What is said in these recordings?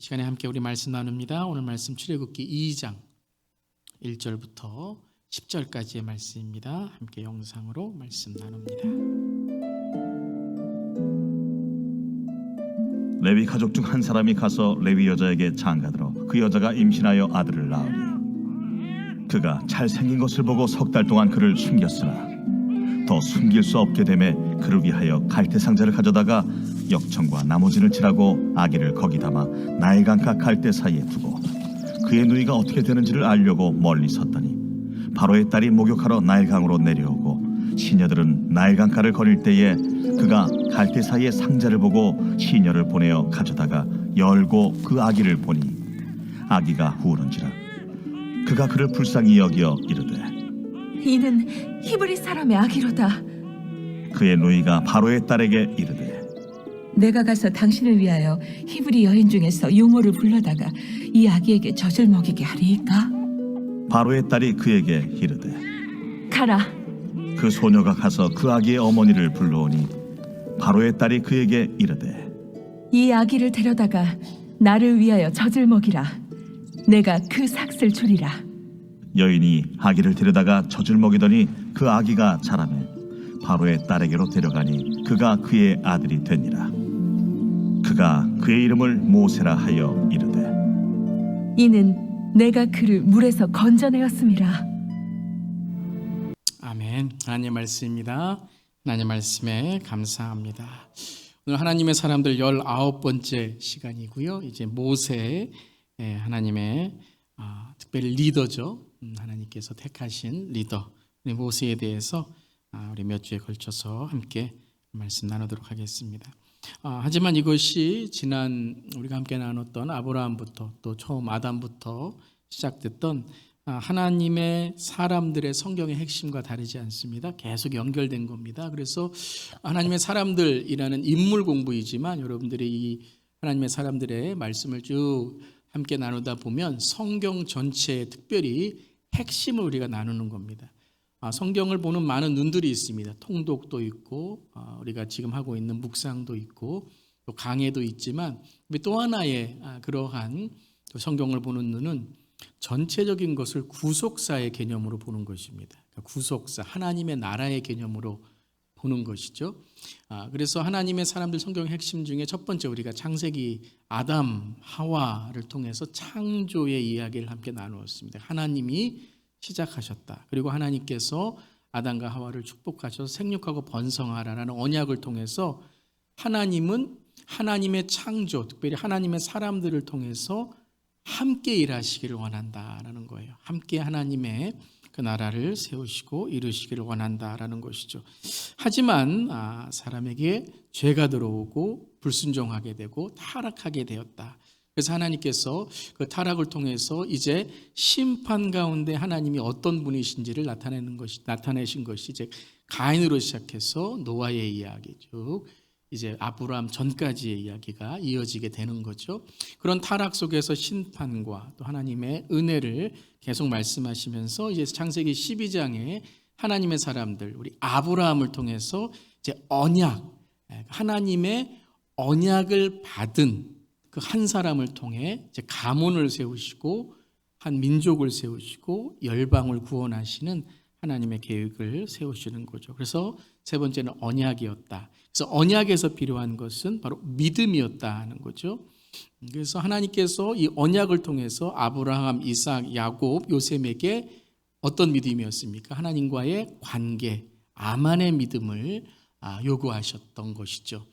이 시간에 함께 우리 말씀 나눕니다. 오늘 말씀 출애굽기 2장 1절부터 10절까지의 말씀입니다. 함께 영상으로 말씀 나눕니다. 레위 가족 중 한 사람이 가서 레위 여자에게 장가들어 그 여자가 임신하여 아들을 낳으니 그가 잘생긴 것을 보고 석 달 동안 그를 숨겼으나 더 숨길 수 없게 되매 그를 위하여 갈대 상자를 가져다가 역청과 나무진을 칠하고 아기를 거기 담아 나일강가 갈대 사이에 두고 그의 누이가 어떻게 되는지를 알려고 멀리 섰더니 바로의 딸이 목욕하러 나일강으로 내려오고 시녀들은 나일강가를 거닐 때에 그가 갈대 사이에 상자를 보고 시녀를 보내어 가져다가 열고 그 아기를 보니 아기가 우는지라 그가 그를 불쌍히 여기어 이르되 이는 히브리 사람의 아기로다. 그의 누이가 바로의 딸에게 이르되 내가 가서 당신을 위하여 히브리 여인 중에서 용어를 불러다가 이 아기에게 젖을 먹이게 하리이까? 바로의 딸이 그에게 이르되 가라. 그 소녀가 가서 그 아기의 어머니를 불러오니 바로의 딸이 그에게 이르되 이 아기를 데려다가 나를 위하여 젖을 먹이라. 내가 그 삭슬 주리라. 여인이 아기를 데려다가 젖을 먹이더니 그 아기가 자라매 바로의 딸에게로 데려가니 그가 그의 아들이 되니라. 그가 그의 이름을 모세라 하여 이르되 이는 내가 그를 물에서 건져내었음이라. 아멘. 하나님의 말씀입니다. 하나님의 말씀에 감사합니다. 오늘 하나님의 사람들 19번째 시간이고요. 이제 모세 하나님의 특별히 리더죠. 하나님께서 택하신 리더 모세에 대해서 우리 몇 주에 걸쳐서 함께 말씀 나누도록 하겠습니다. 하지만 이것이 지난 우리가 함께 나눴던 아브라함부터 또 처음 아담부터 시작됐던 하나님의 사람들의 성경의 핵심과 다르지 않습니다. 계속 연결된 겁니다. 그래서 하나님의 사람들이라는 인물 공부이지만 여러분들이 이 하나님의 사람들의 말씀을 쭉 함께 나누다 보면 성경 전체에 특별히 핵심을 우리가 나누는 겁니다. 성경을 보는 많은 눈들이 있습니다. 통독도 있고 우리가 지금 하고 있는 묵상도 있고 또 강해도 있지만 또 하나의 그러한 성경을 보는 눈은 전체적인 것을 구속사의 개념으로 보는 것입니다. 구속사, 하나님의 나라의 개념으로 보는 것이죠. 그래서 하나님의 사람들 성경의 핵심 중에 첫 번째 우리가 창세기 아담, 하와를 통해서 창조의 이야기를 함께 나누었습니다. 하나님이 시작하셨다. 그리고 하나님께서 아담과 하와를 축복하셔서 생육하고 번성하라라는 언약을 통해서 하나님은 하나님의 창조, 특별히 하나님의 사람들을 통해서 함께 일하시기를 원한다라는 거예요. 함께 하나님의 그 나라를 세우시고 이루시기를 원한다라는 것이죠. 하지만 사람에게 죄가 들어오고 불순종하게 되고 타락하게 되었다. 그래서 하나님께서 그 타락을 통해서 이제 심판 가운데 하나님이 어떤 분이신지를 나타내신 것이 이제 가인으로 시작해서 노아의 이야기 쭉 이제 아브라함 전까지의 이야기가 이어지게 되는 거죠. 그런 타락 속에서 심판과 또 하나님의 은혜를 계속 말씀하시면서 이제 창세기 12장에 하나님의 사람들 우리 아브라함을 통해서 이제 언약 하나님의 언약을 받은 그 한 사람을 통해 이제 가문을 세우시고 한 민족을 세우시고 열방을 구원하시는 하나님의 계획을 세우시는 거죠. 그래서 세 번째는 언약이었다. 그래서 언약에서 필요한 것은 바로 믿음이었다 하는 거죠. 그래서 하나님께서 이 언약을 통해서 아브라함, 이삭, 야곱, 요셉에게 어떤 믿음이었습니까? 하나님과의 관계, 아만의 믿음을 요구하셨던 것이죠.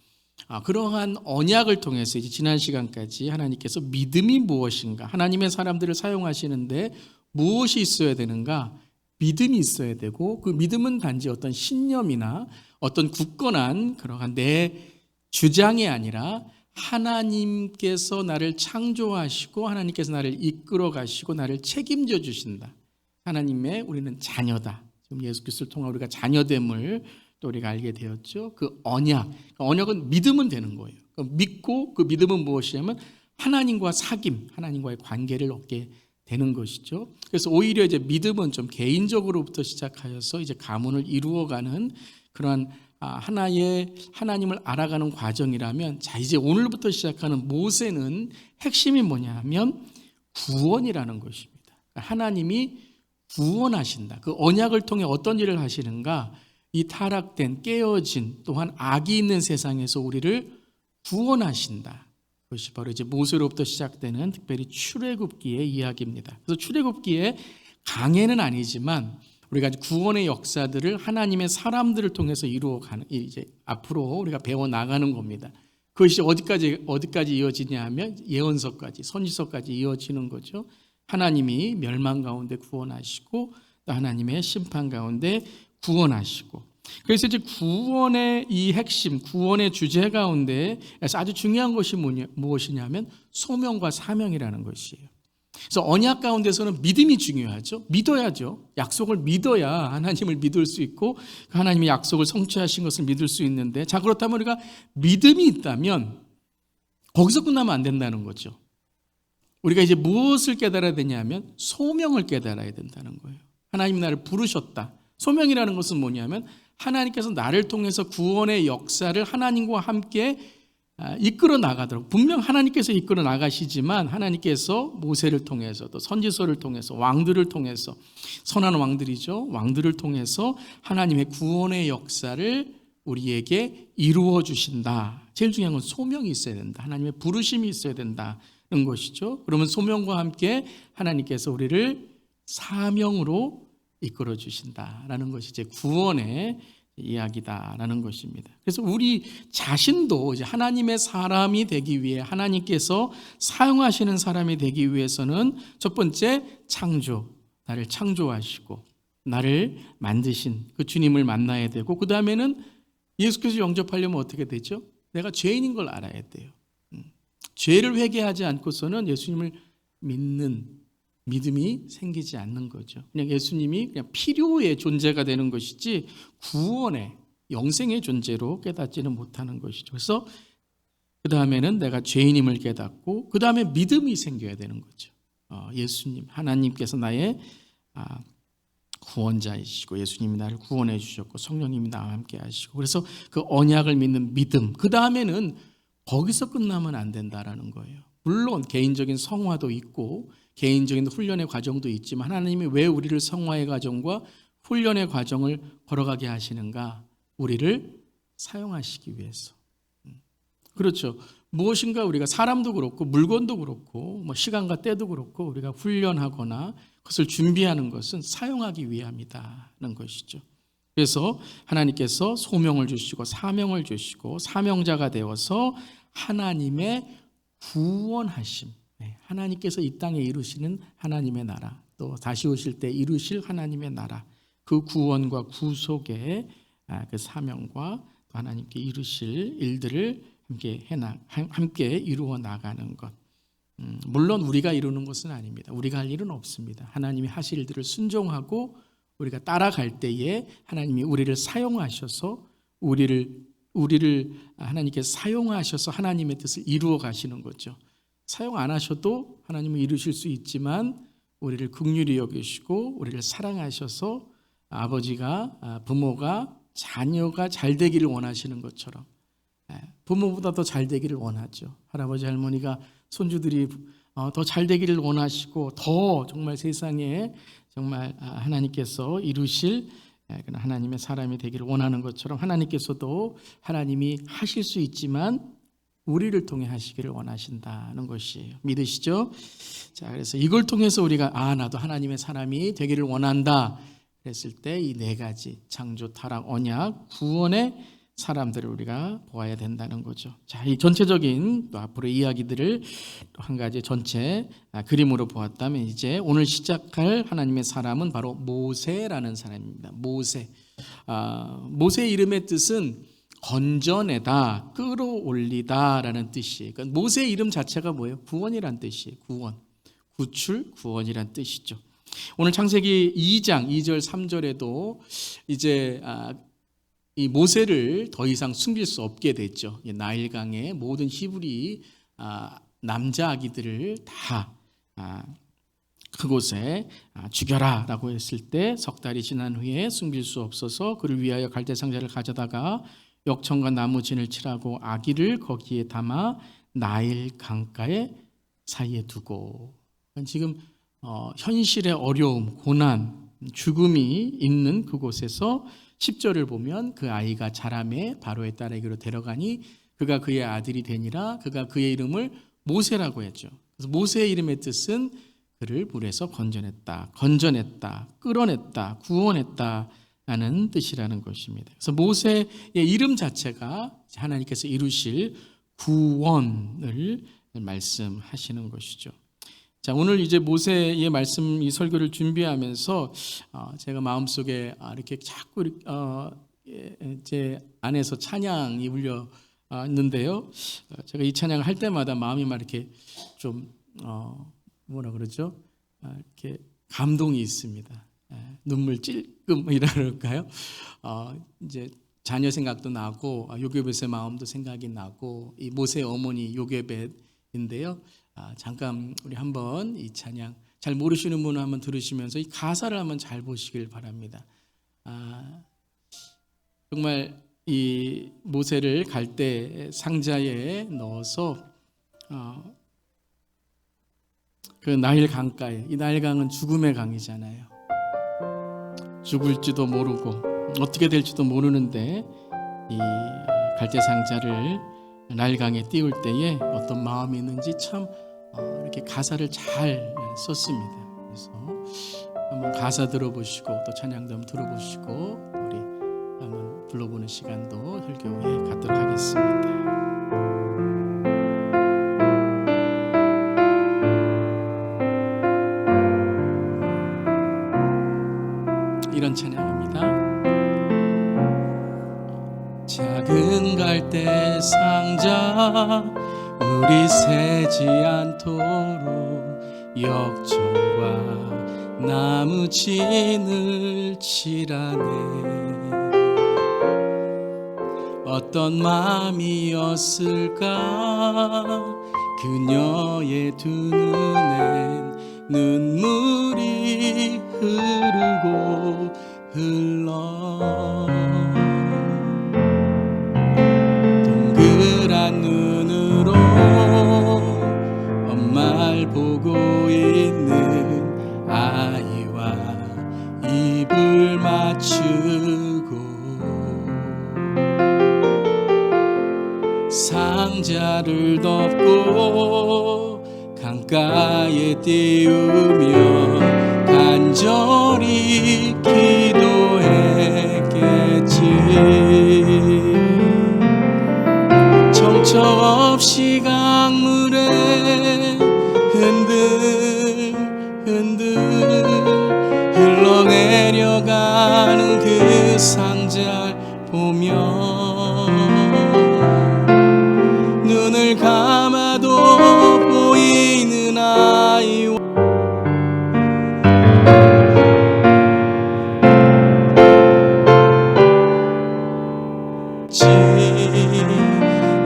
그러한 언약을 통해서 이제 지난 시간까지 하나님께서 믿음이 무엇인가, 하나님의 사람들을 사용하시는데 무엇이 있어야 되는가? 믿음이 있어야 되고 그 믿음은 단지 어떤 신념이나 어떤 굳건한 그러한 내 주장이 아니라 하나님께서 나를 창조하시고 하나님께서 나를 이끌어 가시고 나를 책임져 주신다. 하나님의 우리는 자녀다. 지금 예수 그리스도를 통해 우리가 자녀됨을 또 우리가 알게 되었죠. 그 언약, 언약은 믿으면 되는 거예요. 믿고 그 믿음은 무엇이냐면 하나님과 사귐, 하나님과의 관계를 얻게 되는 것이죠. 그래서 오히려 이제 믿음은 좀 개인적으로부터 시작하여서 이제 가문을 이루어가는 그러한 하나의 하나님을 알아가는 과정이라면, 자 이제 오늘부터 시작하는 모세는 핵심이 뭐냐면 구원이라는 것입니다. 하나님이 구원하신다. 그 언약을 통해 어떤 일을 하시는가? 이 타락된 깨어진 또한 악이 있는 세상에서 우리를 구원하신다. 그것이 바로 이제 모세로부터 시작되는 특별히 출애굽기의 이야기입니다. 그래서 출애굽기의 강해는 아니지만 우리가 구원의 역사들을 하나님의 사람들을 통해서 이루어가는, 이제 앞으로 우리가 배워 나가는 겁니다. 그것이 어디까지 이어지냐 하면 예언서까지, 선지서까지 이어지는 거죠. 하나님이 멸망 가운데 구원하시고 또 하나님의 심판 가운데 구원하시고, 그래서 이제 구원의 이 핵심, 구원의 주제 가운데 아주 중요한 것이 무엇이냐면 소명과 사명이라는 것이에요. 그래서 언약 가운데서는 믿음이 중요하죠. 믿어야죠. 약속을 믿어야 하나님을 믿을 수 있고 하나님이 약속을 성취하신 것을 믿을 수 있는데, 자 그렇다면 우리가 믿음이 있다면 거기서 끝나면 안 된다는 거죠. 우리가 이제 무엇을 깨달아야 되냐면 소명을 깨달아야 된다는 거예요. 하나님이 나를 부르셨다. 소명이라는 것은 뭐냐면 하나님께서 나를 통해서 구원의 역사를 하나님과 함께 이끌어 나가도록, 분명 하나님께서 이끌어 나가시지만 하나님께서 모세를 통해서 또 선지서를 통해서 왕들을 통해서, 선한 왕들이죠, 왕들을 통해서 하나님의 구원의 역사를 우리에게 이루어 주신다. 제일 중요한 건 소명이 있어야 된다. 하나님의 부르심이 있어야 된다는 것이죠. 그러면 소명과 함께 하나님께서 우리를 사명으로 이끌어 주신다라는 것이 이제 구원의 이야기다라는 것입니다. 그래서 우리 자신도 이제 하나님의 사람이 되기 위해, 하나님께서 사용하시는 사람이 되기 위해서는 첫 번째 창조, 나를 창조하시고 나를 만드신 그 주님을 만나야 되고, 그 다음에는 예수께서 영접하려면 어떻게 되죠? 내가 죄인인 걸 알아야 돼요. 죄를 회개하지 않고서는 예수님을 믿는 믿음이 생기지 않는 거죠. 그냥 예수님이 그냥 필요의 존재가 되는 것이지 구원의 영생의 존재로 깨닫지는 못하는 것이죠. 그래서 그 다음에는 내가 죄인임을 깨닫고 그 다음에 믿음이 생겨야 되는 거죠. 예수님, 하나님께서 나의 구원자이시고 예수님이 나를 구원해 주셨고 성령님이 나와 함께 하시고, 그래서 그 언약을 믿는 믿음, 그 다음에는 거기서 끝나면 안 된다라는 거예요. 물론 개인적인 성화도 있고 개인적인 훈련의 과정도 있지만 하나님이 왜 우리를 성화의 과정과 훈련의 과정을 걸어가게 하시는가? 우리를 사용하시기 위해서. 그렇죠. 무엇인가 우리가 사람도 그렇고 물건도 그렇고 뭐 시간과 때도 그렇고 우리가 훈련하거나 그것을 준비하는 것은 사용하기 위함이다는 것이죠. 그래서 하나님께서 소명을 주시고 사명을 주시고 사명자가 되어서 하나님의 구원하심, 하나님께서 이 땅에 이루시는 하나님의 나라, 또 다시 오실 때 이루실 하나님의 나라, 그 구원과 구속의 그 사명과 또 하나님께 이루실 일들을 함께 이루어 나가는 것. 물론 우리가 이루는 것은 아닙니다. 우리가 할 일은 없습니다. 하나님이 하실 일들을 순종하고 우리가 따라갈 때에 하나님이 우리를 사용하셔서 우리를 하나님께서 사용하셔서 하나님의 뜻을 이루어 가시는 거죠. 사용 안 하셔도 하나님은 이루실 수 있지만 우리를 긍휼히 여기시고 우리를 사랑하셔서 아버지가 부모가 자녀가 잘 되기를 원하시는 것처럼 부모보다 더 잘 되기를 원하죠. 할아버지 할머니가 손주들이 더 잘 되기를 원하시고 더 정말 세상에 정말 하나님께서 이루실 하나님의 사람이 되기를 원하는 것처럼 하나님께서도 하나님이 하실 수 있지만 우리를 통해 하시기를 원하신다는 것이에요. 믿으시죠? 자, 그래서 이걸 통해서 우리가 나도 하나님의 사람이 되기를 원한다 그랬을 때 이 네 가지 창조, 타락, 언약, 구원의 사람들을 우리가 보아야 된다는 거죠. 자, 이 전체적인 또 앞으로 이야기들을 또 한 가지 전체 그림으로 보았다면 이제 오늘 시작할 하나님의 사람은 바로 모세라는 사람입니다. 모세. 모세의 이름의 뜻은 건져내다, 끌어올리다라는 뜻이에요. 그러니까 모세의 이름 자체가 뭐예요? 구원이란 뜻이에요. 구원, 구출, 구원이란 뜻이죠. 오늘 창세기 2장 2절 3절에도 이제 이 모세를 더 이상 숨길 수 없게 됐죠. 나일강의 모든 히브리 남자 아기들을 다 그곳에 죽여라라고 했을 때 석 달이 지난 후에 숨길 수 없어서 그를 위하여 갈대 상자를 가져다가 역청과 나무진을 칠하고 아기를 거기에 담아 나일 강가에 사이에 두고, 지금 현실의 어려움, 고난, 죽음이 있는 그곳에서 10절을 보면 그 아이가 자라매 바로의 딸에게로 데려가니 그가 그의 아들이 되니라. 그가 그의 이름을 모세라고 했죠. 그래서 모세의 이름의 뜻은 그를 물에서 건져냈다, 끌어냈다, 구원했다라는 뜻이라는 것입니다. 그래서 모세의 이름 자체가 하나님께서 이루실 구원을 말씀하시는 것이죠. 자, 오늘 이제 모세의 말씀 이 설교를 준비하면서 제가 마음속에 이렇게 자꾸 제 안에서 찬양이 울려 있는데요. 제가 이 찬양을 할 때마다 마음이 막 이렇게 좀 뭐라 그러죠? 이렇게 감동이 있습니다. 눈물 찔끔 이라 그럴까요? 이제 자녀 생각도 나고 요게벳의 마음도 생각이 나고 이 모세의 어머니 요게벳인데요. 잠깐 우리 한번 이 찬양 잘 모르시는 분은 한번 들으시면서 이 가사를 한번 잘 보시길 바랍니다. 정말 이 모세를 갈대 상자에 넣어서 그 나일 강가에, 이 나일 강은 죽음의 강이잖아요. 죽을지도 모르고 어떻게 될지도 모르는데 이 갈대 상자를 나일 강에 띄울 때에 어떤 마음이 있는지 참 이렇게 가사를 잘 썼습니다. 그래서 한번 가사 들어보시고 또 찬양도 한번 들어보시고 우리 한번 불러보는 시간도 설교 후에 갖도록 하겠습니다. 이런 찬양입니다. 작은 갈대 상자 물이 새지 않도록 역청과 나무진을 칠하네. 어떤 마음이었을까 그녀의 두 눈엔 눈물이 흐르고 흘러 동그란 눈으로 엄마를 보고 있는 아이와 입을 맞추고 상자를 덮고 강가에 띄우며 간절히 기도했겠지. 정처 없이 강물에 흔들흔들 흘러내려가는 그 상자를 보며 눈을 감아도 보이는 아이와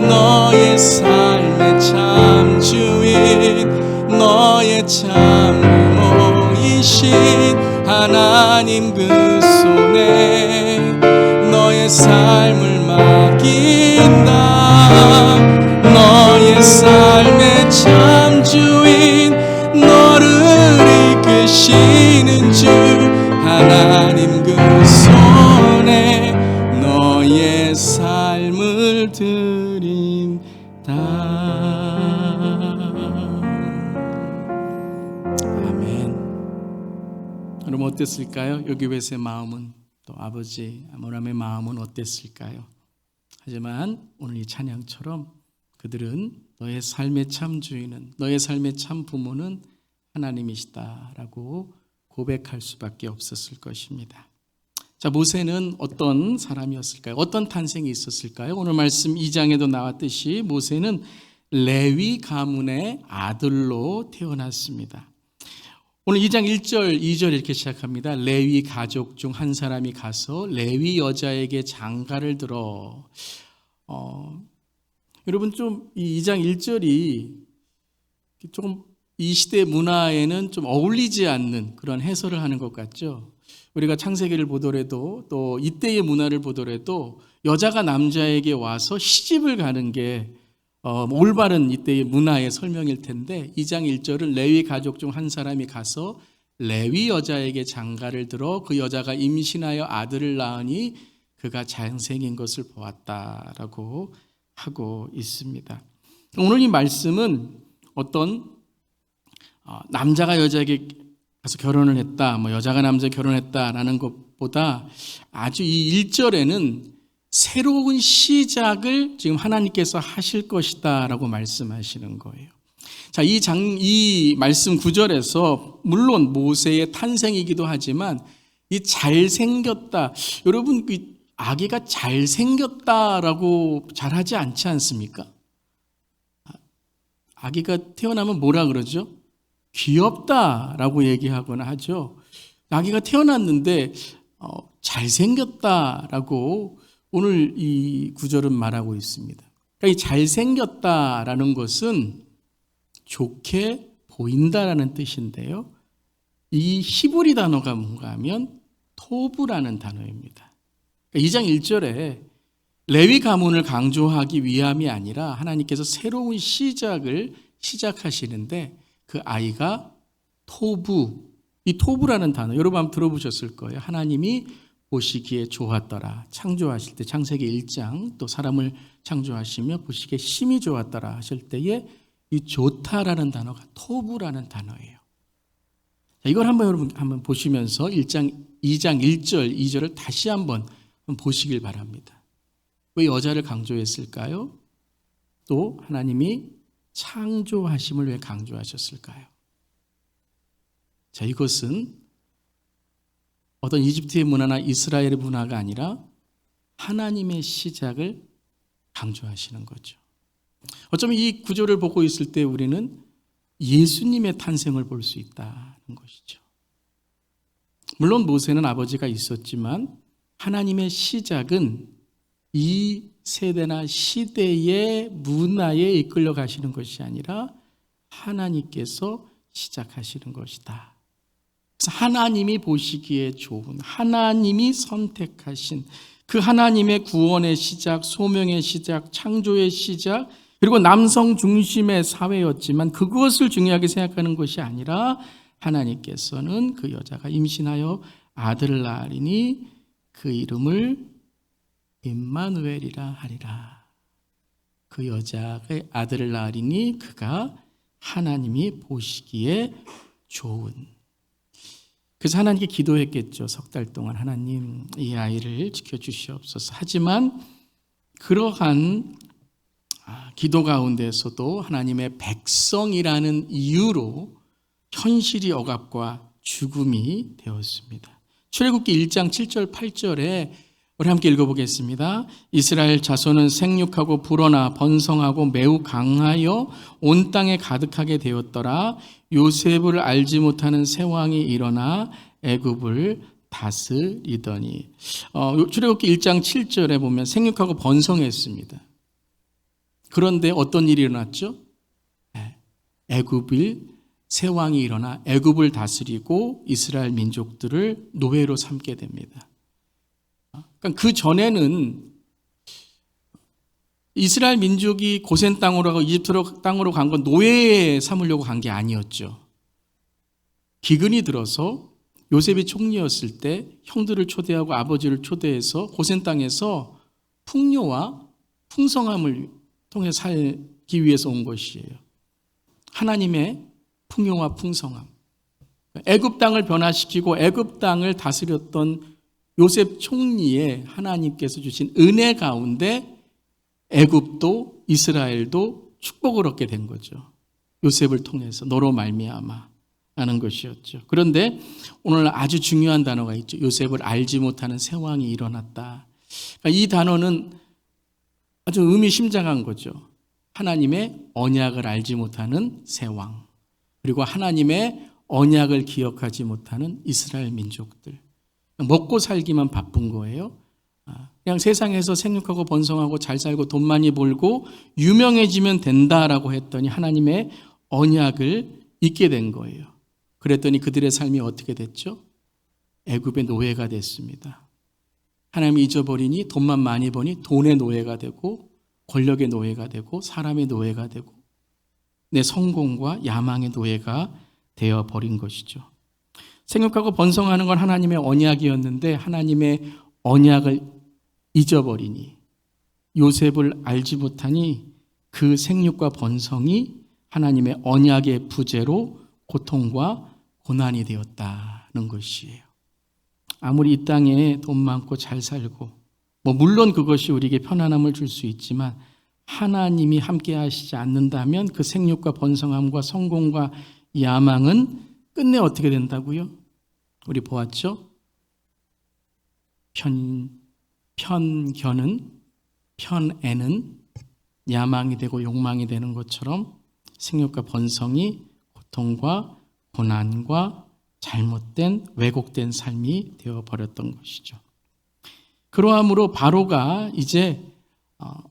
너의 삶의 참 주인 너의 참 부모이신 하나님 그 손에 너의 삶을 맡긴다. 너의 삶의 참 주인 너를 이끄시는 주 하나님 그 손에 너의 삶을 드린다. 아멘. 여러분 어땠을까요? 요게벳의 마음은 또 아버지 아므람의 마음은 어땠을까요? 하지만 오늘 이 찬양처럼 그들은 너의 삶의 참 주인은 너의 삶의 참 부모는 하나님이시다라고 고백할 수밖에 없었을 것입니다. 자, 모세는 어떤 사람이었을까요? 어떤 탄생이 있었을까요? 오늘 말씀 2장에도 나왔듯이 모세는 레위 가문의 아들로 태어났습니다. 오늘 2장 1절, 2절 이렇게 시작합니다. 레위 가족 중 한 사람이 가서 레위 여자에게 장가를 들어. 여러분 좀 이 2장 1절이 조금 이 시대 문화에는 좀 어울리지 않는 그런 해설을 하는 것 같죠. 우리가 창세기를 보더라도 또 이때의 문화를 보더라도 여자가 남자에게 와서 시집을 가는 게 올바른 이때의 문화의 설명일 텐데 2장 1절은 레위 가족 중 한 사람이 가서 레위 여자에게 장가를 들어 그 여자가 임신하여 아들을 낳으니 그가 잘생긴 것을 보았다라고 하고 있습니다. 오늘 이 말씀은 어떤 남자가 여자에게 가서 결혼을 했다, 여자가 남자에게 결혼했다라는 것보다 아주 이 1절에는 새로운 시작을 지금 하나님께서 하실 것이다라고 말씀하시는 거예요. 자, 이 말씀 9절에서 물론 모세의 탄생이기도 하지만 이 잘생겼다, 여러분 그 아기가 잘생겼다라고 잘하지 않지 않습니까? 아기가 태어나면 뭐라 그러죠? 귀엽다라고 얘기하거나 하죠. 아기가 태어났는데 잘생겼다라고 오늘 이 구절은 말하고 있습니다. 그러니까 이 잘생겼다라는 것은 좋게 보인다라는 뜻인데요. 이 히브리 단어가 뭔가 하면 토브라는 단어입니다. 그러니까 2장 1절에 레위 가문을 강조하기 위함이 아니라 하나님께서 새로운 시작을 시작하시는데 그 아이가 토부, 이 토부라는 단어 여러분 한번 들어보셨을 거예요. 하나님이 보시기에 좋았더라. 창조하실 때 창세기 1장 또 사람을 창조하시며 보시기에 심히 좋았더라 하실 때에 이 좋다라는 단어가 토부라는 단어예요. 자, 이걸 여러분 한번 보시면서 2장 1절, 2절을 다시 한번 보시길 바랍니다. 왜 여자를 강조했을까요? 또 하나님이 창조하심을 왜 강조하셨을까요? 자, 이것은 어떤 이집트의 문화나 이스라엘의 문화가 아니라 하나님의 시작을 강조하시는 거죠. 어쩌면 이 구절을 보고 있을 때 우리는 예수님의 탄생을 볼 수 있다는 것이죠. 물론 모세는 아버지가 있었지만 하나님의 시작은 이 세대나 시대의 문화에 이끌려 가시는 것이 아니라 하나님께서 시작하시는 것이다. 그래서 하나님이 보시기에 좋은, 하나님이 선택하신 그 하나님의 구원의 시작, 소명의 시작, 창조의 시작, 그리고 남성 중심의 사회였지만 그것을 중요하게 생각하는 것이 아니라 하나님께서는 그 여자가 임신하여 아들을 낳으리니 그 이름을 임마누엘이라 하리라. 그 여자가 아들을 낳으리니 그가 하나님이 보시기에 좋은. 그래서 하나님께 기도했겠죠. 석 달 동안 하나님 이 아이를 지켜주시옵소서. 하지만 그러한 기도 가운데서도 하나님의 백성이라는 이유로 현실이 억압과 죽음이 되었습니다. 출애굽기 1장 7절 8절에 우리 함께 읽어보겠습니다. 이스라엘 자손은 생육하고 불어나 번성하고 매우 강하여 온 땅에 가득하게 되었더라. 요셉을 알지 못하는 새 왕이 일어나 애굽을 다스리더니. 출애굽기 1장 7절에 보면 생육하고 번성했습니다. 그런데 어떤 일이 일어났죠? 애굽일 새 왕이 일어나 애굽을 다스리고 이스라엘 민족들을 노예로 삼게 됩니다. 그러니까 그 전에는 이스라엘 민족이 고센 땅으로 가고 이집트 땅으로 간 건 노예 삼으려고 간 게 아니었죠. 기근이 들어서 요셉이 총리였을 때 형들을 초대하고 아버지를 초대해서 고센 땅에서 풍요와 풍성함을 통해 살기 위해서 온 것이에요. 하나님의 풍요와 풍성함. 애굽 땅을 변화시키고 애굽 땅을 다스렸던 요셉 총리의 하나님께서 주신 은혜 가운데 애굽도 이스라엘도 축복을 얻게 된 거죠. 요셉을 통해서 너로 말미암아 하는 것이었죠. 그런데 오늘 아주 중요한 단어가 있죠. 요셉을 알지 못하는 새 왕이 일어났다. 이 단어는 아주 의미심장한 거죠. 하나님의 언약을 알지 못하는 새 왕, 그리고 하나님의 언약을 기억하지 못하는 이스라엘 민족들. 먹고 살기만 바쁜 거예요. 그냥 세상에서 생육하고 번성하고 잘 살고 돈 많이 벌고 유명해지면 된다라고 했더니 하나님의 언약을 있게 된 거예요. 그랬더니 그들의 삶이 어떻게 됐죠? 애굽의 노예가 됐습니다. 하나님을 잊어버리니 돈만 많이 버니 돈의 노예가 되고 권력의 노예가 되고 사람의 노예가 되고 내 성공과 야망의 노예가 되어버린 것이죠. 생육하고 번성하는 건 하나님의 언약이었는데 하나님의 언약을 잊어버리니 요셉을 알지 못하니 그 생육과 번성이 하나님의 언약의 부재로 고통과 고난이 되었다는 것이에요. 아무리 이 땅에 돈 많고 잘 살고 물론 그것이 우리에게 편안함을 줄 수 있지만 하나님이 함께 하시지 않는다면 그 생육과 번성함과 성공과 야망은 끝내 어떻게 된다고요? 우리 보았죠? 편애는 야망이 되고 욕망이 되는 것처럼 생육과 번성이 고통과 고난과 잘못된 왜곡된 삶이 되어버렸던 것이죠. 그러함으로 바로가 이제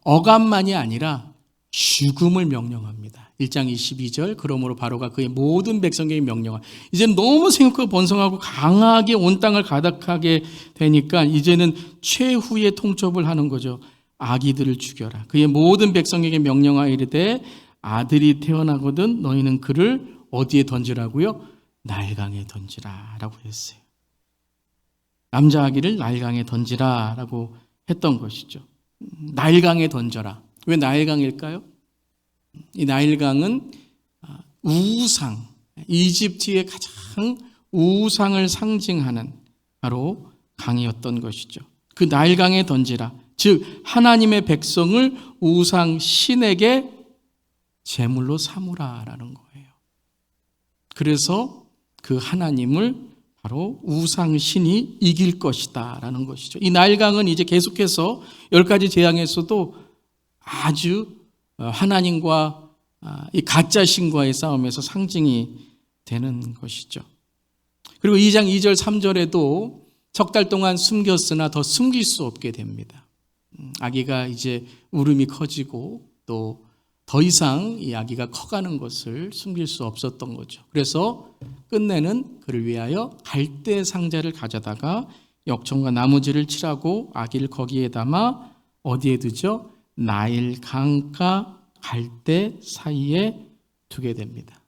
억압만이 아니라 죽음을 명령합니다. 1장 22절 그러므로 바로가 그의 모든 백성에게 명령하. 이제는 너무 생육하고 번성하고 강하게 온 땅을 가득하게 되니까 이제는 최후의 통첩을 하는 거죠. 아기들을 죽여라. 그의 모든 백성에게 명령하이르되 아들이 태어나거든 너희는 그를 어디에 던지라고요? 나일강에 던지라라고 했어요. 남자 아기를 나일강에 던지라라고 했던 것이죠. 나일강에 던져라. 왜 나일강일까요? 이 나일강은 우상, 이집트의 가장 우상을 상징하는 바로 강이었던 것이죠. 그 나일강에 던지라. 즉 하나님의 백성을 우상 신에게 제물로 삼으라라는 거예요. 그래서 그 하나님을 바로 우상 신이 이길 것이다라는 것이죠. 이 나일강은 이제 계속해서 10가지 재앙에서도 아주 하나님과 이 가짜 신과의 싸움에서 상징이 되는 것이죠. 그리고 2장 2절 3절에도 석 달 동안 숨겼으나 더 숨길 수 없게 됩니다. 아기가 이제 울음이 커지고 또 더 이상 이 아기가 커가는 것을 숨길 수 없었던 거죠. 그래서 끝내는 그를 위하여 갈대 상자를 가져다가 역청과 나무질을 칠하고 아기를 거기에 담아 어디에 두죠? 나일 강가 갈대 사이에 두게 됩니다.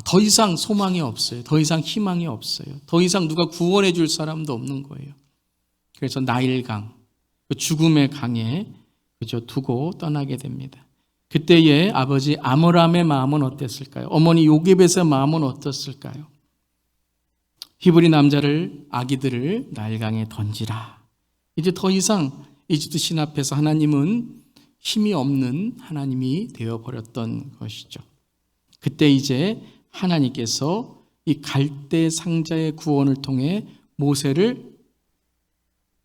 더 이상 소망이 없어요. 더 이상 희망이 없어요. 더 이상 누가 구원해 줄 사람도 없는 거예요. 그래서 나일강, 그 죽음의 강에 두고 떠나게 됩니다. 그때의 아버지 아므람의 마음은 어땠을까요? 어머니 요게벳의 마음은 어땠을까요? 히브리 남자를 아기들을 나일강에 던지라. 이제 더 이상 이집트 신 앞에서 하나님은 힘이 없는 하나님이 되어버렸던 것이죠. 그때 이제 하나님께서 이 갈대 상자의 구원을 통해 모세를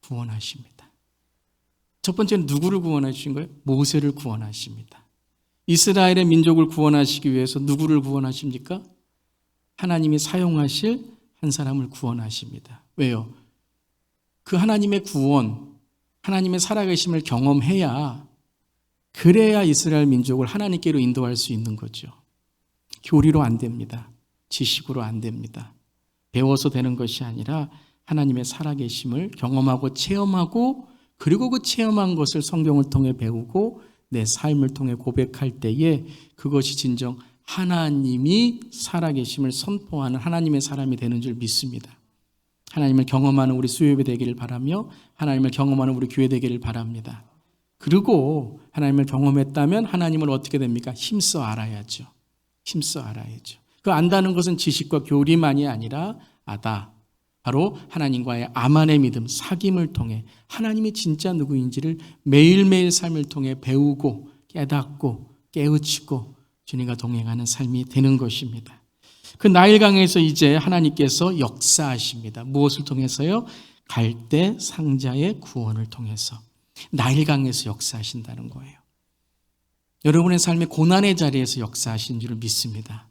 구원하십니다. 첫 번째는 누구를 구원하신 거예요? 모세를 구원하십니다. 이스라엘의 민족을 구원하시기 위해서 누구를 구원하십니까? 하나님이 사용하실 한 사람을 구원하십니다. 왜요? 그 하나님의 구원, 하나님의 살아계심을 경험해야 그래야 이스라엘 민족을 하나님께로 인도할 수 있는 거죠. 교리로 안 됩니다. 지식으로 안 됩니다. 배워서 되는 것이 아니라 하나님의 살아계심을 경험하고 체험하고 그리고 그 체험한 것을 성경을 통해 배우고 내 삶을 통해 고백할 때에 그것이 진정 하나님이 살아계심을 선포하는 하나님의 사람이 되는 줄 믿습니다. 하나님을 경험하는 우리 수요예배 되기를 바라며 하나님을 경험하는 우리 교회 되기를 바랍니다. 그리고 하나님을 경험했다면 하나님을 어떻게 됩니까? 힘써 알아야죠. 힘써 알아야죠. 그 안다는 것은 지식과 교리만이 아니라 바로 하나님과의 아만의 믿음, 사귐을 통해 하나님이 진짜 누구인지를 매일매일 삶을 통해 배우고 깨닫고 깨우치고 주님과 동행하는 삶이 되는 것입니다. 그 나일강에서 이제 하나님께서 역사하십니다. 무엇을 통해서요? 갈대 상자의 구원을 통해서 나일강에서 역사하신다는 거예요. 여러분의 삶의 고난의 자리에서 역사하신 줄을 믿습니다.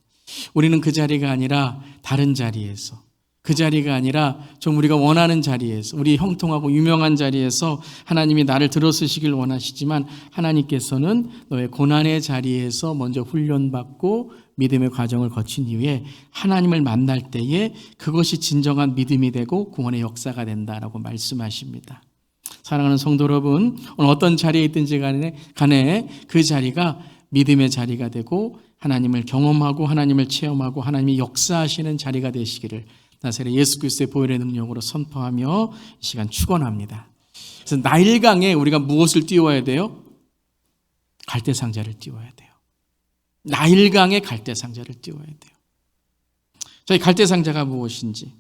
우리는 그 자리가 아니라 다른 자리에서 그 자리가 아니라 좀 우리가 원하는 자리에서 우리 형통하고 유명한 자리에서 하나님이 나를 들어쓰시길 원하시지만 하나님께서는 너의 고난의 자리에서 먼저 훈련받고 믿음의 과정을 거친 이후에 하나님을 만날 때에 그것이 진정한 믿음이 되고 구원의 역사가 된다라고 말씀하십니다. 사랑하는 성도 여러분, 오늘 어떤 자리에 있든지 간에 그 자리가 믿음의 자리가 되고 하나님을 경험하고 하나님을 체험하고 하나님이 역사하시는 자리가 되시기를 나사렛 예수 그리스도의 보혈의 능력으로 선포하며 이 시간 축원합니다. 그래서 나일강에 우리가 무엇을 띄워야 돼요? 갈대상자를 띄워야 돼요. 나일강에 갈대상자를 띄워야 돼요. 저희 갈대상자가 무엇인지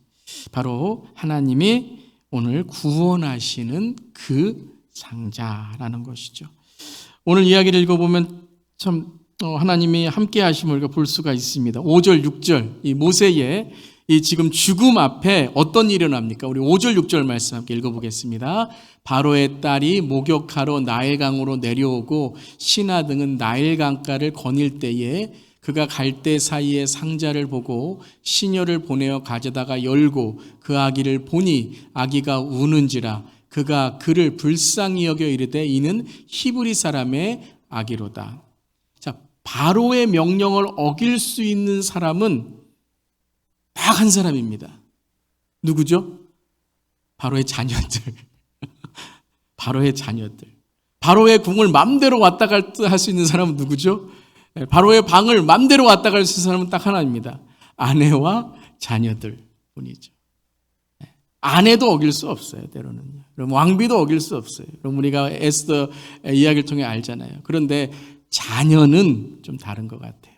바로 하나님이 오늘 구원하시는 그 상자라는 것이죠. 오늘 이야기를 읽어보면 참 하나님이 함께 하심을 볼 수가 있습니다. 5절 6절 이 모세의 이 지금 죽음 앞에 어떤 일이 일어납니까? 우리 5절 6절 말씀 함께 읽어보겠습니다. 바로의 딸이 목욕하러 나일강으로 내려오고 신하 등은 나일강가를 거닐 때에 그가 갈대 사이에 상자를 보고 시녀를 보내어 가져다가 열고 그 아기를 보니 아기가 우는지라 그가 그를 불쌍히 여겨 이르되 이는 히브리 사람의 아기로다. 자, 바로의 명령을 어길 수 있는 사람은 딱 한 사람입니다. 누구죠? 바로의 자녀들. 바로의 자녀들. 바로의 궁을 맘대로 왔다 갔다 할 수 있는 사람은 누구죠? 바로의 방을 맘대로 왔다 갈 수 있는 사람은 딱 하나입니다. 아내와 자녀들 뿐이죠. 아내도 어길 수 없어요, 때로는요. 그럼 왕비도 어길 수 없어요. 그럼 우리가 에스더 이야기를 통해 알잖아요. 그런데 자녀는 좀 다른 것 같아요.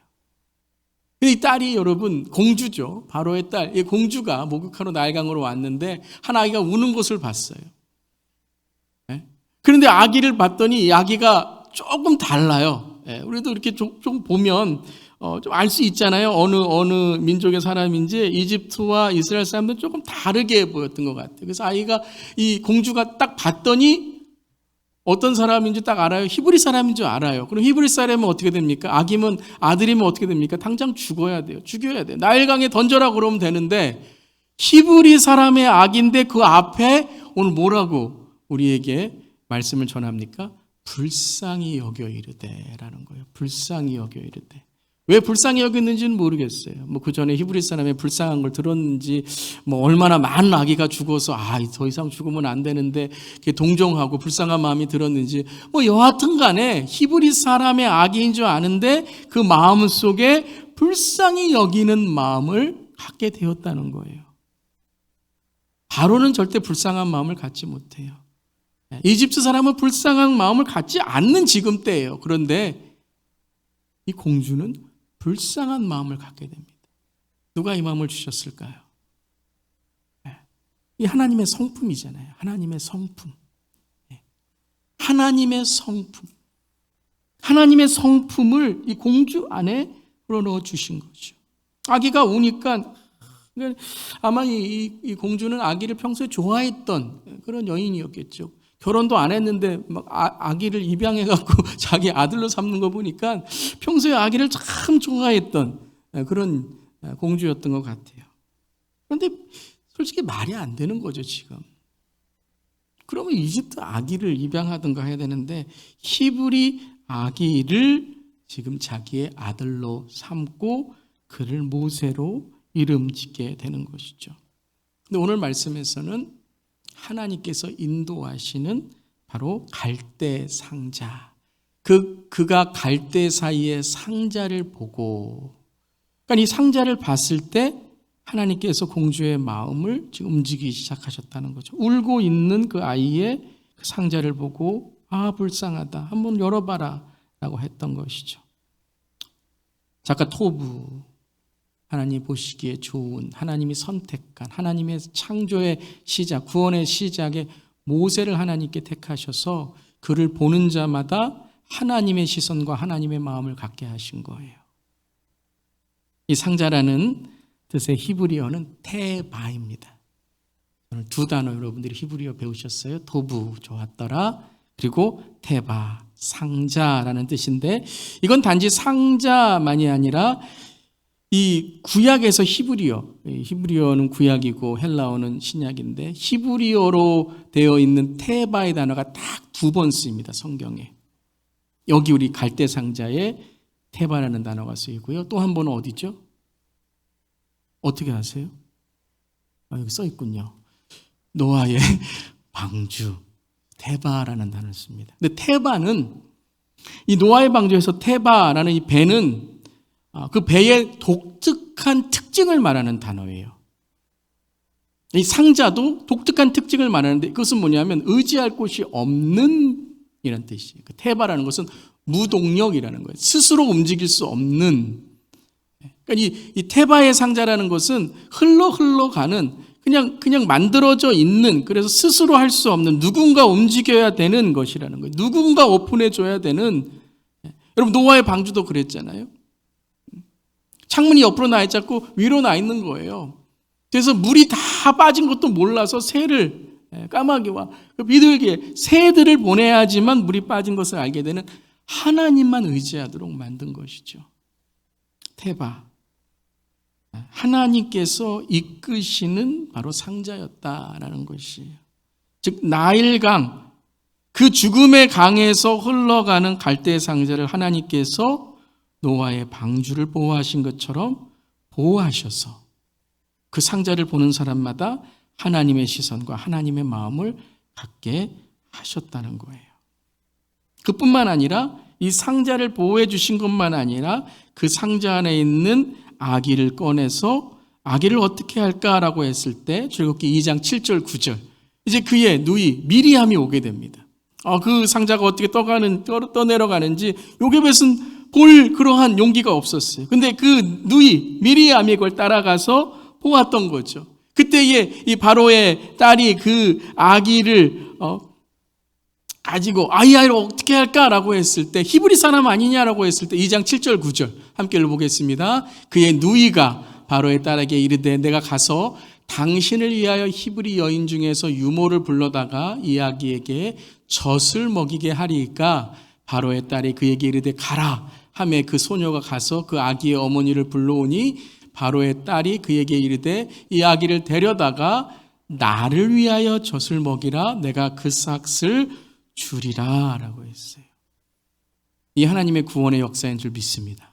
이 딸이 여러분 공주죠. 바로의 딸. 이 공주가 목욕하러 나일강으로 왔는데 한 아기가 우는 것을 봤어요. 그런데 아기를 봤더니 이 아기가 조금 달라요. 우리도 이렇게 좀 보면 좀 알 수 있잖아요. 어느 민족의 사람인지 이집트와 이스라엘 사람들은 조금 다르게 보였던 것 같아요. 그래서 아이가 이 공주가 딱 봤더니 어떤 사람인지 딱 알아요. 히브리 사람인 줄 알아요. 그럼 히브리 사람은 어떻게 됩니까? 아들이면 어떻게 됩니까? 당장 죽어야 돼요. 죽여야 돼요. 나일강에 던져라 그러면 되는데 히브리 사람의 아기인데 그 앞에 오늘 뭐라고 우리에게 말씀을 전합니까? 불쌍히 여겨 이르되라는 거예요. 불쌍히 여겨 이르되. 왜 불쌍히 여겼는지는 모르겠어요. 그 전에 히브리 사람의 불쌍한 걸 들었는지, 얼마나 많은 아기가 죽어서, 더 이상 죽으면 안 되는데, 동정하고 불쌍한 마음이 들었는지, 여하튼 간에 히브리 사람의 아기인 줄 아는데, 그 마음 속에 불쌍히 여기는 마음을 갖게 되었다는 거예요. 바로는 절대 불쌍한 마음을 갖지 못해요. 이집트 사람은 불쌍한 마음을 갖지 않는 지금 때예요. 그런데 이 공주는 불쌍한 마음을 갖게 됩니다. 누가 이 마음을 주셨을까요? 이 하나님의 성품이잖아요. 하나님의 성품. 하나님의 성품. 하나님의 성품을 이 공주 안에 불어넣어 주신 거죠. 아기가 우니까 아마 이 공주는 아기를 평소에 좋아했던 그런 여인이었겠죠. 결혼도 안 했는데 아기를 입양해갖고 자기 아들로 삼는 거 보니까 평소에 아기를 참 좋아했던 그런 공주였던 것 같아요. 그런데 솔직히 말이 안 되는 거죠, 지금. 그러면 이집트 아기를 입양하든가 해야 되는데 히브리 아기를 지금 자기의 아들로 삼고 그를 모세로 이름 짓게 되는 것이죠. 근데 오늘 말씀에서는 하나님께서 인도하시는 바로 갈대 상자. 그가 갈대 사이에 상자를 보고, 그러니까 이 상자를 봤을 때 하나님께서 공주의 마음을 지금 움직이기 시작하셨다는 거죠. 울고 있는 그 아이의 그 상자를 보고 불쌍하다. 한번 열어봐라 라고 했던 것이죠. 작가 토부, 하나님 보시기에 좋은, 하나님이 선택한, 하나님의 창조의 시작, 구원의 시작에 모세를 하나님께 택하셔서 그를 보는 자마다 하나님의 시선과 하나님의 마음을 갖게 하신 거예요. 이 상자라는 뜻의 히브리어는 테바입니다. 오늘 두 단어 여러분들이 히브리어 배우셨어요. 도부 좋았더라. 그리고 테바, 상자라는 뜻인데 이건 단지 상자만이 아니라 이 구약에서 히브리어는 구약이고 헬라어는 신약인데 히브리어로 되어 있는 테바의 단어가 딱 2번 쓰입니다. 성경에. 여기 우리 갈대 상자에 테바라는 단어가 쓰이고요. 또 한 번은 어디죠? 어떻게 아세요? 여기 써 있군요. 노아의 방주, 테바라는 단어를 씁니다. 근데 테바는 이 노아의 방주에서 테바라는 이 배는 그 배의 독특한 특징을 말하는 단어예요. 이 상자도 독특한 특징을 말하는데 그것은 뭐냐면 의지할 곳이 없는 이런 뜻이에요. 그 테바라는 것은 무동력이라는 거예요. 스스로 움직일 수 없는. 그러니까 이 테바의 상자라는 것은 흘러가는 그냥 만들어져 있는, 그래서 스스로 할 수 없는, 누군가 움직여야 되는 것이라는 거예요. 누군가 오픈해 줘야 되는. 여러분 노아의 방주도 그랬잖아요. 창문이 옆으로 나 있고 위로 나 있는 거예요. 그래서 물이 다 빠진 것도 몰라서 새를, 까마귀와 비둘기, 새들을 보내야지만 물이 빠진 것을 알게 되는, 하나님만 의지하도록 만든 것이죠. 테바. 하나님께서 이끄시는 바로 상자였다라는 것이에요. 즉 나일강, 그 죽음의 강에서 흘러가는 갈대 상자를 하나님께서 노아의 방주를 보호하신 것처럼 보호하셔서 그 상자를 보는 사람마다 하나님의 시선과 하나님의 마음을 갖게 하셨다는 거예요. 그뿐만 아니라 이 상자를 보호해 주신 것만 아니라 그 상자 안에 있는 아기를 꺼내서 아기를 어떻게 할까라고 했을 때 출애굽기 2장 7절 9절 이제 그의 누이 미리암이 오게 됩니다. 그 상자가 어떻게 떠내려가는지 요게벳은 볼 그러한 용기가 없었어요. 근데 그 누이 미리암이 그걸 따라가서 보았던 거죠. 그때에 이 바로의 딸이 그 아기를 가지고 아이를 어떻게 할까라고 했을 때 히브리 사람 아니냐라고 했을 때 2장 7절 9절 함께 읽어보겠습니다. 그의 누이가 바로의 딸에게 이르되 내가 가서 당신을 위하여 히브리 여인 중에서 유모를 불러다가 이 아기에게 젖을 먹이게 하리이까. 바로의 딸이 그에게 이르되 가라 하매 그 소녀가 가서 그 아기의 어머니를 불러오니 바로의 딸이 그에게 이르되 이 아기를 데려다가 나를 위하여 젖을 먹이라 내가 그 삭을 주리라 라고 했어요. 이 하나님의 구원의 역사인 줄 믿습니다.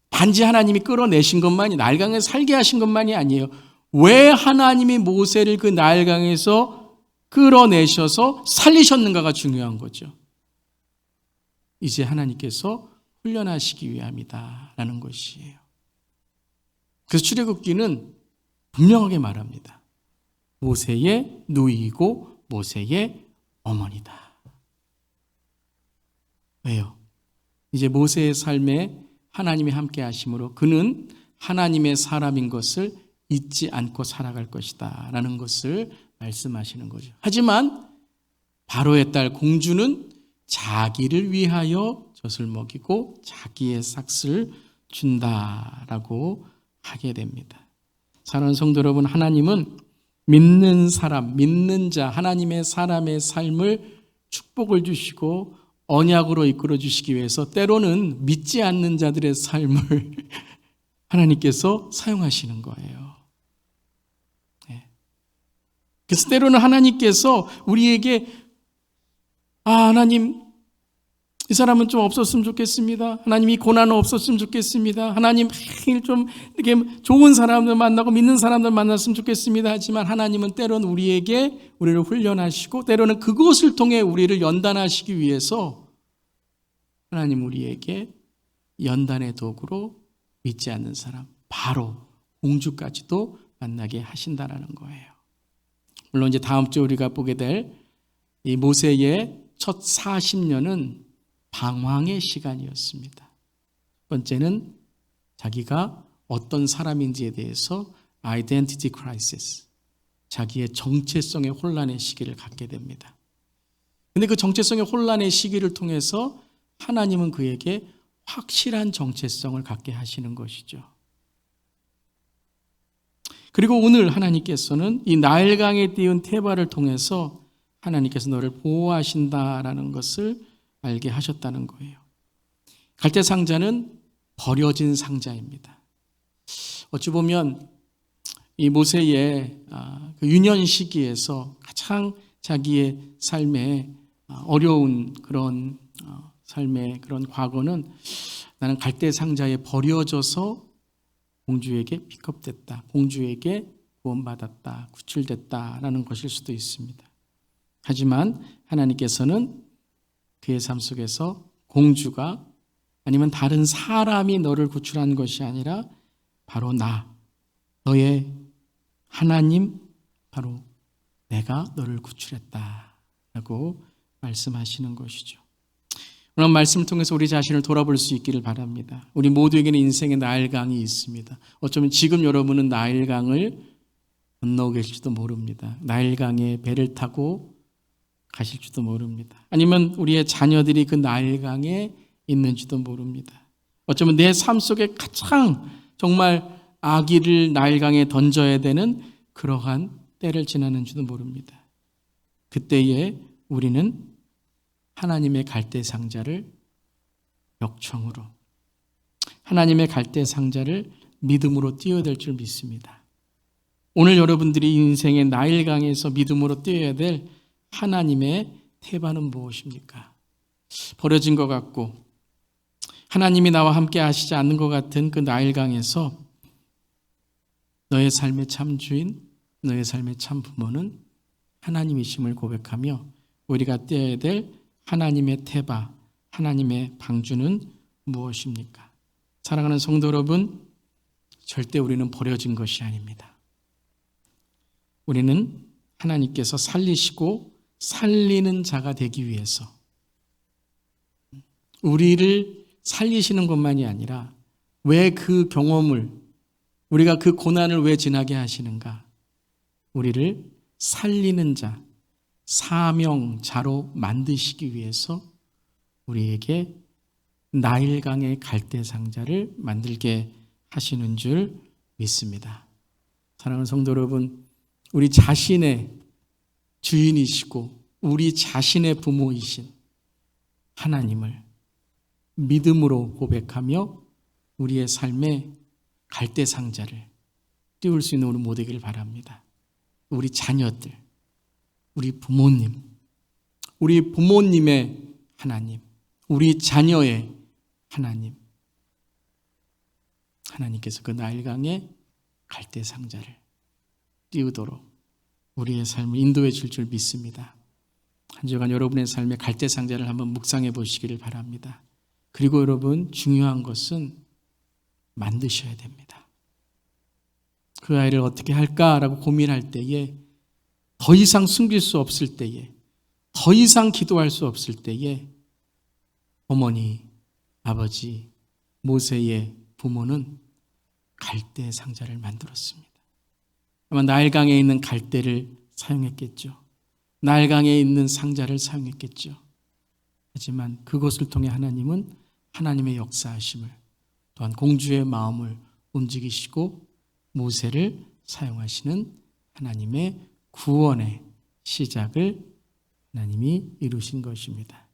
단지 하나님이 끌어내신 것만이, 나일강에 살게 하신 것만이 아니에요. 왜 하나님이 모세를 그 나일강에서 끌어내셔서 살리셨는가가 중요한 거죠. 이제 하나님께서 훈련하시기 위함이다 라는 것이에요. 그래서 출애굽기는 분명하게 말합니다. 모세의 누이이고 모세의 어머니다. 왜요? 이제 모세의 삶에 하나님이 함께 하심으로 그는 하나님의 사람인 것을 잊지 않고 살아갈 것이다 라는 것을 말씀하시는 거죠. 하지만 바로의 딸 공주는 자기를 위하여 젖을 먹이고 자기의 삭을 준다라고 하게 됩니다. 사랑하는 성도 여러분, 하나님은 믿는 사람, 믿는 자, 하나님의 사람의 삶을 축복을 주시고 언약으로 이끌어 주시기 위해서 때로는 믿지 않는 자들의 삶을 하나님께서 사용하시는 거예요. 그래서 때로는 하나님께서 우리에게 하나님 이 사람은 좀 없었으면 좋겠습니다. 하나님 이 고난은 없었으면 좋겠습니다. 하나님 매일 좀 이렇게 좋은 사람들 만나고 믿는 사람들 만났으면 좋겠습니다. 하지만 하나님은 때로는 우리를 훈련하시고 때로는 그것을 통해 우리를 연단하시기 위해서 하나님 우리에게 연단의 도구로 믿지 않는 사람, 바로 공주까지도 만나게 하신다라는 거예요. 물론 이제 다음 주 우리가 보게 될 이 모세의 첫 40년은 방황의 시간이었습니다. 첫 번째는 자기가 어떤 사람인지에 대해서 아이덴티티 크라이시스, 자기의 정체성의 혼란의 시기를 갖게 됩니다. 그런데 그 정체성의 혼란의 시기를 통해서 하나님은 그에게 확실한 정체성을 갖게 하시는 것이죠. 그리고 오늘 하나님께서는 이 나일강에 띄운 테바를 통해서 하나님께서 너를 보호하신다라는 것을 알게 하셨다는 거예요. 갈대 상자는 버려진 상자입니다. 어찌 보면 이 모세의 그 유년 시기에서 가장 자기의 삶에 어려운 그런 삶의 그런 과거는 나는 갈대 상자에 버려져서 공주에게 픽업됐다, 공주에게 구원받았다, 구출됐다라는 것일 수도 있습니다. 하지만 하나님께서는 그의 삶 속에서 공주가 아니면 다른 사람이 너를 구출한 것이 아니라 바로 나, 너의 하나님, 바로 내가 너를 구출했다라고 말씀하시는 것이죠. 오늘 말씀을 통해서 우리 자신을 돌아볼 수 있기를 바랍니다. 우리 모두에게는 인생의 나일강이 있습니다. 어쩌면 지금 여러분은 나일강을 건너고 계실지도 모릅니다. 나일강에 배를 타고 가실지도 모릅니다. 아니면 우리의 자녀들이 그 나일강에 있는지도 모릅니다. 어쩌면 내 삶 속에 가장 정말 아기를 나일강에 던져야 되는 그러한 때를 지나는지도 모릅니다. 그때에 우리는 하나님의 갈대 상자를 역청으로, 하나님의 갈대 상자를 믿음으로 뛰어야 될 줄 믿습니다. 오늘 여러분들이 인생의 나일강에서 믿음으로 뛰어야 될 하나님의 태반은 무엇입니까? 버려진 것 같고 하나님이 나와 함께 하시지 않는 것 같은 그 나일강에서 너의 삶의 참 주인, 너의 삶의 참 부모는 하나님이심을 고백하며 우리가 뛰어야 될 하나님의 태바, 하나님의 방주는 무엇입니까? 사랑하는 성도 여러분, 절대 우리는 버려진 것이 아닙니다. 우리는 하나님께서 살리시고 살리는 자가 되기 위해서 우리를 살리시는 것만이 아니라 왜 그 경험을, 우리가 그 고난을 왜 지나게 하시는가? 우리를 살리는 자, 사명자로 만드시기 위해서 우리에게 나일강의 갈대 상자를 만들게 하시는 줄 믿습니다. 사랑하는 성도 여러분, 우리 자신의 주인이시고 우리 자신의 부모이신 하나님을 믿음으로 고백하며 우리의 삶에 갈대 상자를 띄울 수 있는 우리 모두이길 바랍니다. 우리 자녀들, 우리 부모님, 우리 부모님의 하나님, 우리 자녀의 하나님, 하나님께서 그 나일강에 갈대 상자를 띄우도록 우리의 삶을 인도해 줄 줄 믿습니다. 한 주간 여러분의 삶에 갈대 상자를 한번 묵상해 보시기를 바랍니다. 그리고 여러분, 중요한 것은 만드셔야 됩니다. 그 아이를 어떻게 할까라고 고민할 때에, 더 이상 숨길 수 없을 때에, 더 이상 기도할 수 없을 때에 어머니, 아버지, 모세의 부모는 갈대 상자를 만들었습니다. 아마 나일강에 있는 갈대를 사용했겠죠. 나일강에 있는 상자를 사용했겠죠. 하지만 그것을 통해 하나님은 하나님의 역사하심을, 또한 공주의 마음을 움직이시고 모세를 사용하시는 하나님의 구원의 시작을 하나님이 이루신 것입니다.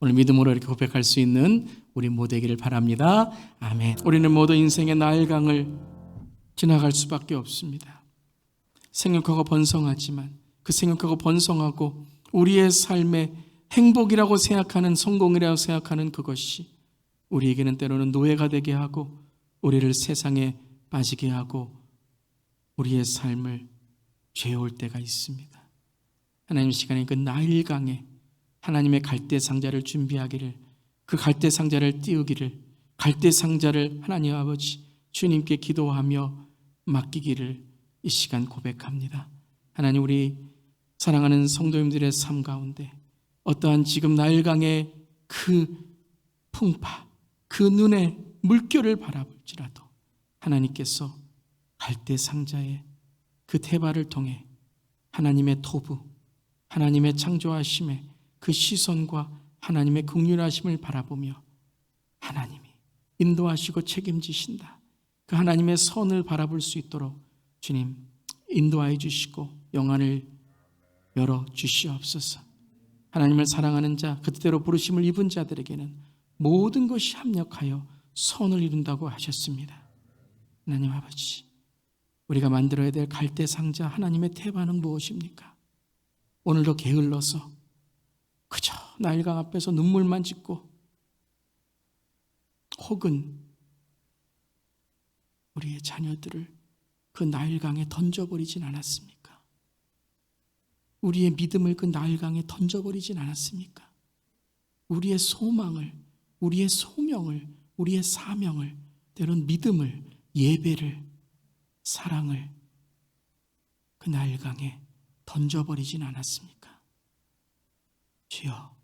오늘 믿음으로 이렇게 고백할 수 있는 우리 모두 되기를 바랍니다. 아멘. 우리는 모두 인생의 나일강을 지나갈 수밖에 없습니다. 생육하고 번성하지만 그 생육하고 번성하고 우리의 삶의 행복이라고 생각하는, 성공이라고 생각하는 그것이 우리에게는 때로는 노예가 되게 하고 우리를 세상에 빠지게 하고 우리의 삶을 죄올 때가 있습니다. 하나님 시간에 그 나일강에 하나님의 갈대 상자를 준비하기를, 그 갈대 상자를 띄우기를, 갈대 상자를 하나님 아버지 주님께 기도하며 맡기기를 이 시간 고백합니다. 하나님, 우리 사랑하는 성도님들의 삶 가운데 어떠한 지금 나일강의 그 풍파, 그 눈에 물결을 바라볼지라도 하나님께서 갈대 상자의 그 태바를 통해 하나님의 토부, 하나님의 창조하심의 그 시선과 하나님의 긍휼하심을 바라보며 하나님이 인도하시고 책임지신다, 그 하나님의 선을 바라볼 수 있도록 주님 인도하여 주시고 영안을 열어 주시옵소서. 하나님을 사랑하는 자, 그 뜻대로 부르심을 입은 자들에게는 모든 것이 합력하여 선을 이룬다고 하셨습니다. 하나님 아버지, 우리가 만들어야 될 갈대 상자 하나님의 태반은 무엇입니까? 오늘도 게을러서 그저 나일강 앞에서 눈물만 짓고 혹은 우리의 자녀들을 그 나일강에 던져버리진 않았습니까? 우리의 믿음을 그 나일강에 던져버리진 않았습니까? 우리의 소망을, 우리의 소명을, 우리의 사명을, 때론 믿음을, 예배를, 사랑을 그 나일강에 던져버리진 않았습니까? 주여,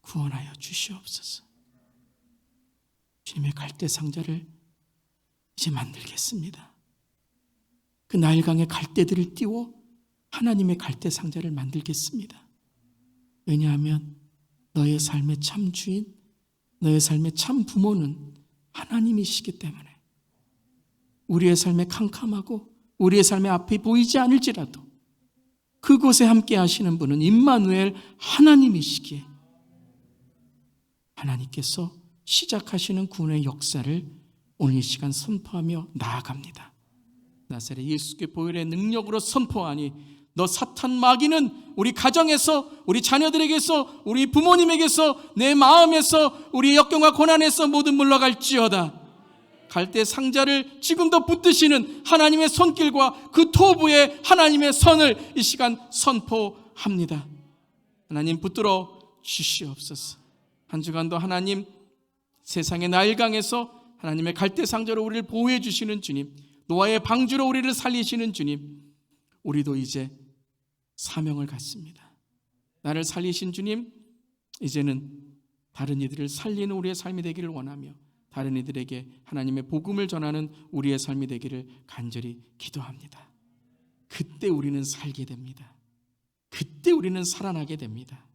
구원하여 주시옵소서. 주님의 갈대 상자를 이제 만들겠습니다. 그 나일강의 갈대들을 띄워 하나님의 갈대 상자를 만들겠습니다. 왜냐하면 너의 삶의 참 주인, 너의 삶의 참 부모는 하나님이시기 때문에 우리의 삶에 캄캄하고 우리의 삶의 앞이 보이지 않을지라도 그곳에 함께 하시는 분은 임마누엘 하나님이시기에 하나님께서 시작하시는 구원의 역사를 오늘 이 시간 선포하며 나아갑니다. 나사렛 예수의 보혈의 능력으로 선포하니 너 사탄 마귀는 우리 가정에서, 우리 자녀들에게서, 우리 부모님에게서, 내 마음에서, 우리 역경과 고난에서 모두 물러갈지어다. 갈대 상자를 지금도 붙드시는 하나님의 손길과 그 토부에 하나님의 선을 이 시간 선포합니다. 하나님 붙들어 주시옵소서. 한 주간도 하나님 세상의 나일강에서 하나님의 갈대 상자로 우리를 보호해 주시는 주님, 노아의 방주로 우리를 살리시는 주님, 우리도 이제 사명을 갖습니다. 나를 살리신 주님, 이제는 다른 이들을 살리는 우리의 삶이 되기를 원하며 다른 이들에게 하나님의 복음을 전하는 우리의 삶이 되기를 간절히 기도합니다. 그때 우리는 살게 됩니다. 그때 우리는 살아나게 됩니다.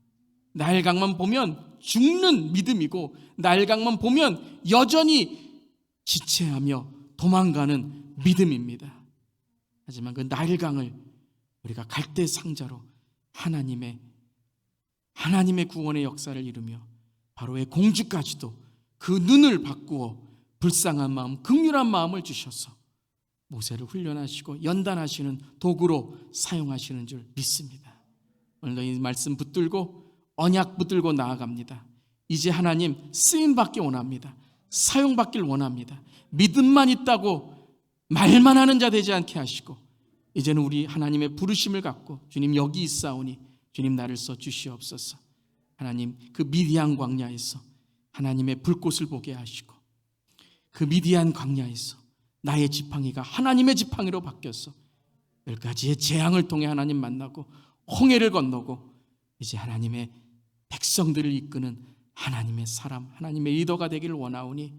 나일강만 보면 죽는 믿음이고 나일강만 보면 여전히 지체하며 도망가는 믿음입니다. 하지만 그 나일강을 우리가 갈대 상자로 하나님의 구원의 역사를 이루며 바로의 공주까지도 그 눈을 바꾸어 불쌍한 마음, 긍휼한 마음을 주셔서 모세를 훈련하시고 연단하시는 도구로 사용하시는 줄 믿습니다. 오늘도 이 말씀 붙들고 언약 붙들고 나아갑니다. 이제 하나님 쓰임받기 원합니다. 사용받길 원합니다. 믿음만 있다고 말만 하는 자 되지 않게 하시고 이제는 우리 하나님의 부르심을 갖고 주님 여기 있사오니 주님 나를 써 주시옵소서. 하나님 그 미디안 광야에서 하나님의 불꽃을 보게 하시고 그 미디안 광야에서 나의 지팡이가 하나님의 지팡이로 바뀌어서 10가지의 재앙을 통해 하나님 만나고 홍해를 건너고 이제 하나님의 백성들을 이끄는 하나님의 사람, 하나님의 리더가 되기를 원하오니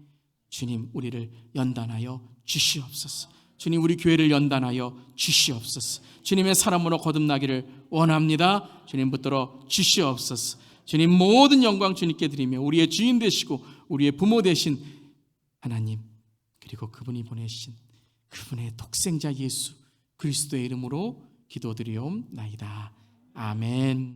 주님 우리를 연단하여 주시옵소서. 주님 우리 교회를 연단하여 주시옵소서. 주님의 사람으로 거듭나기를 원합니다. 주님 붙들어 주시옵소서. 주님 모든 영광 주님께 드리며 우리의 주인 되시고 우리의 부모 되신 하나님 그리고 그분이 보내신 그분의 독생자 예수 그리스도의 이름으로 기도드리옵나이다. 아멘.